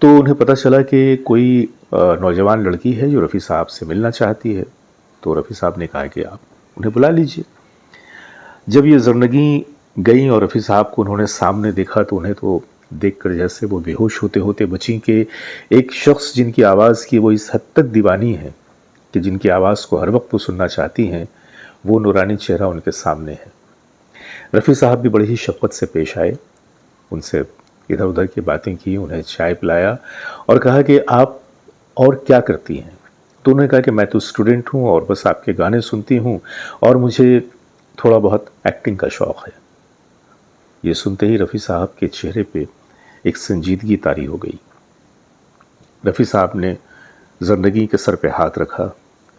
تو انہیں پتہ چلا کہ کوئی نوجوان لڑکی ہے جو رفیع صاحب سے ملنا چاہتی ہے، تو رفیع صاحب نے کہا کہ آپ انہیں بلا لیجئے۔ جب یہ زرنگیں گئیں اور رفیع صاحب کو انہوں نے سامنے دیکھا تو انہیں تو دیکھ کر جیسے وہ بے ہوش ہوتے ہوتے بچیں کہ ایک شخص جن کی آواز کی وہ اس حد تک دیوانی ہے کہ جن کی آواز کو ہر وقت وہ سننا چاہتی ہیں، وہ نورانی چہرہ ان کے سامنے ہے۔ رفیع صاحب بھی بڑے ہی شفقت سے پیش آئے، ان سے ادھر ادھر کی باتیں کی، انہیں چائے پلایا اور کہا کہ آپ اور کیا کرتی ہیں؟ تو انہوں نے کہا کہ میں تو اسٹوڈنٹ ہوں اور بس آپ کے گانے سنتی ہوں اور مجھے تھوڑا بہت ایکٹنگ کا شوق ہے۔ یہ سنتے ہی رفیع صاحب کے چہرے پہ ایک سنجیدگی طاری ہو گئی۔ رفیع صاحب نے زرنگی کے سر پہ ہاتھ رکھا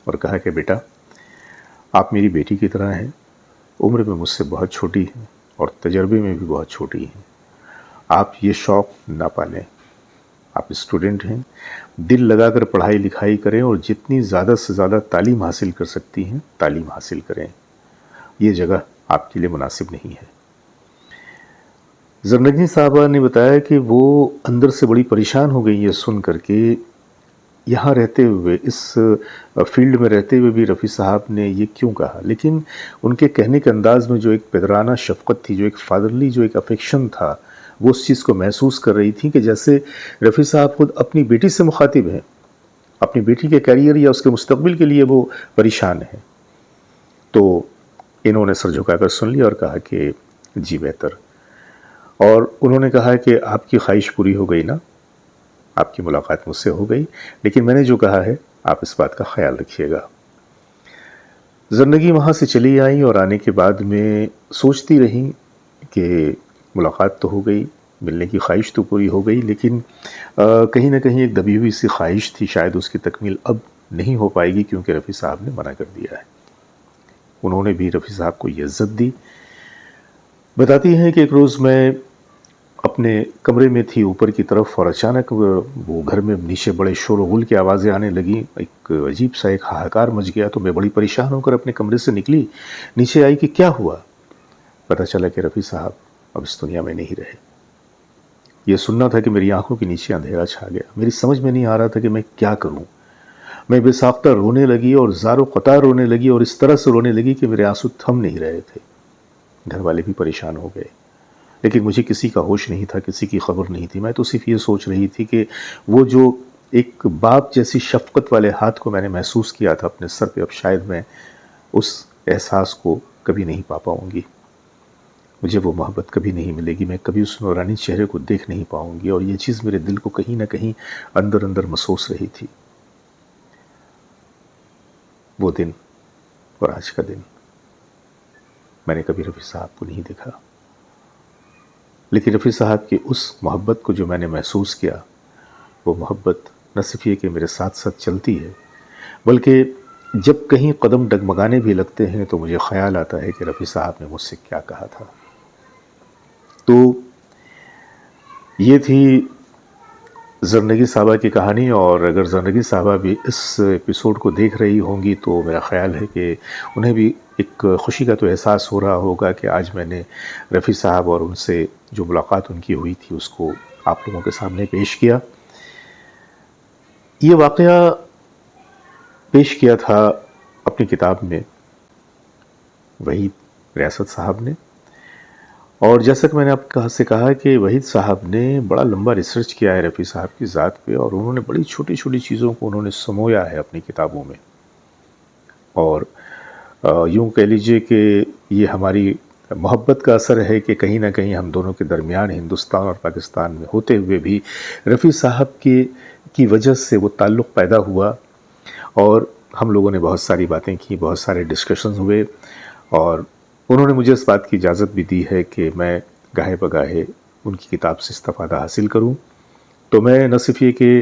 اور کہا کہ بیٹا، آپ میری بیٹی کی طرح ہیں، عمر میں مجھ سے بہت چھوٹی ہیں اور تجربے میں بھی بہت چھوٹی ہیں۔ آپ یہ شوق نہ پالیں، آپ اسٹوڈنٹ ہیں، دل لگا کر پڑھائی لکھائی کریں اور جتنی زیادہ سے زیادہ تعلیم حاصل کر سکتی ہیں تعلیم حاصل کریں، یہ جگہ آپ کے لیے مناسب نہیں ہے۔ زرنگی صاحبہ نے بتایا کہ وہ اندر سے بڑی پریشان ہو گئی یہ سن کر کے یہاں رہتے ہوئے، اس فیلڈ میں رہتے ہوئے بھی رفیع صاحب نے یہ کیوں کہا، لیکن ان کے کہنے کے انداز میں جو ایک پدرانہ شفقت تھی، جو ایک فادرلی جو ایک افیکشن تھا، وہ اس چیز کو محسوس کر رہی تھی کہ جیسے رفیع صاحب خود اپنی بیٹی سے مخاطب ہیں، اپنی بیٹی کے کیریئر یا اس کے مستقبل کے لیے وہ پریشان ہیں۔ تو انہوں نے سر جھکا کر سن لیا اور کہا کہ جی بہتر، اور انہوں نے کہا کہ آپ کی خواہش پوری ہو گئی نا، آپ کی ملاقات مجھ سے ہو گئی، لیکن میں نے جو کہا ہے آپ اس بات کا خیال رکھیے گا۔ زرنگی وہاں سے چلی آئیں اور آنے کے بعد میں سوچتی رہیں کہ ملاقات تو ہو گئی، ملنے کی خواہش تو پوری ہو گئی، لیکن کہیں نہ کہیں ایک دبی ہوئی سی خواہش تھی، شاید اس کی تکمیل اب نہیں ہو پائے گی کیونکہ رفیع صاحب نے منع کر دیا ہے۔ انہوں نے بھی رفیع صاحب کو یہ عزت دی۔ بتاتی ہیں کہ ایک روز میں اپنے کمرے میں تھی اوپر کی طرف اور اچانک وہ گھر میں نیچے بڑے شور و غل کی آوازیں آنے لگیں، ایک عجیب سا ایک ہاہکار مچ گیا، تو میں بڑی پریشان ہو کر اپنے کمرے سے نکلی، نیچے آئی کہ کیا ہوا۔ پتہ چلا کہ رفیع صاحب اب اس دنیا میں نہیں رہے۔ یہ سننا تھا کہ میری آنکھوں کے نیچے اندھیرا چھا گیا، میری سمجھ میں نہیں آ رہا تھا کہ میں کیا کروں۔ میں بے ساختہ رونے لگی اور زار و قطار رونے لگی اور اس طرح سے رونے لگی کہ میرے آنسو تھم نہیں رہے تھے۔ گھر والے بھی پریشان ہو گئے، لیکن مجھے کسی کا ہوش نہیں تھا، کسی کی خبر نہیں تھی۔ میں تو صرف یہ سوچ رہی تھی کہ وہ جو ایک باپ جیسی شفقت والے ہاتھ کو میں نے محسوس کیا تھا اپنے سر پہ، اب شاید میں اس احساس کو کبھی نہیں پا پاؤں گی، مجھے وہ محبت کبھی نہیں ملے گی، میں کبھی اس نورانی چہرے کو دیکھ نہیں پاؤں گی، اور یہ چیز میرے دل کو کہیں نہ کہیں اندر اندر محسوس رہی تھی۔ وہ دن اور آج کا دن میں نے کبھی رفیع صاحب کو نہیں دیکھا، لیکن رفیع صاحب کی اس محبت کو جو میں نے محسوس کیا، وہ محبت نہ صرف یہ کہ میرے ساتھ ساتھ چلتی ہے، بلکہ جب کہیں قدم ڈگمگانے بھی لگتے ہیں تو مجھے خیال آتا ہے کہ رفیع صاحب نے مجھ سے کیا کہا تھا۔ تو یہ تھی زرنگی صاحبہ کی کہانی، اور اگر زرنگی صاحبہ بھی اس ایپیسوڈ کو دیکھ رہی ہوں گی تو میرا خیال ہے کہ انہیں بھی ایک خوشی کا تو احساس ہو رہا ہوگا کہ آج میں نے رفیع صاحب اور ان سے جو ملاقات ان کی ہوئی تھی اس کو آپ لوگوں کے سامنے پیش کیا۔ یہ واقعہ پیش کیا تھا اپنی کتاب میں وحید ریاست صاحب نے، اور جیسا کہ میں نے آپ سے کہا کہ وحید صاحب نے بڑا لمبا ریسرچ کیا ہے رفیع صاحب کی ذات پہ، اور انہوں نے بڑی چھوٹی چھوٹی چیزوں کو انہوں نے سمویا ہے اپنی کتابوں میں، اور یوں کہہ لیجئے کہ یہ ہماری محبت کا اثر ہے کہ کہیں نہ کہیں ہم دونوں کے درمیان ہندوستان اور پاکستان میں ہوتے ہوئے بھی رفیع صاحب کی وجہ سے وہ تعلق پیدا ہوا، اور ہم لوگوں نے بہت ساری باتیں کی، بہت سارے ڈسکشنز ہوئے، اور انہوں نے مجھے اس بات کی اجازت بھی دی ہے کہ میں گاہے بگاہے ان کی کتاب سے استفادہ حاصل کروں۔ تو میں نہ صرف یہ کہ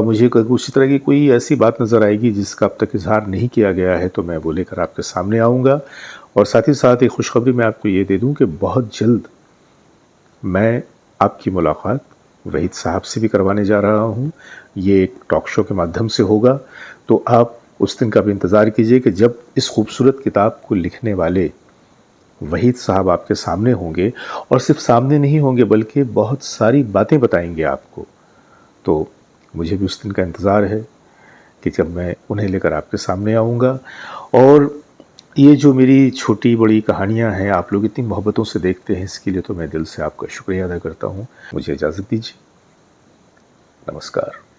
مجھے اسی طرح کی کوئی ایسی بات نظر آئے گی جس کا اب تک اظہار نہیں کیا گیا ہے تو میں وہ لے کر آپ کے سامنے آؤں گا، اور ساتھ ہی ساتھ ایک خوشخبری میں آپ کو یہ دے دوں کہ بہت جلد میں آپ کی ملاقات وحید صاحب سے بھی کروانے جا رہا ہوں۔ یہ ایک ٹاک شو کے مادھیم سے ہوگا، تو آپ اس دن کا بھی انتظار کیجئے کہ جب اس خوبصورت کتاب کو لکھنے والے وحید صاحب آپ کے سامنے ہوں گے، اور صرف سامنے نہیں ہوں گے بلکہ بہت ساری باتیں بتائیں گے آپ کو، تو مجھے بھی اس دن کا انتظار ہے کہ جب میں انہیں لے کر آپ کے سامنے آؤں گا. اور یہ جو میری چھوٹی بڑی کہانیاں ہیں آپ لوگ اتنی محبتوں سے دیکھتے ہیں، اس کے لیے تو میں دل سے آپ کا شکریہ ادا کرتا ہوں. مجھے اجازت دیجیے. نمسکار.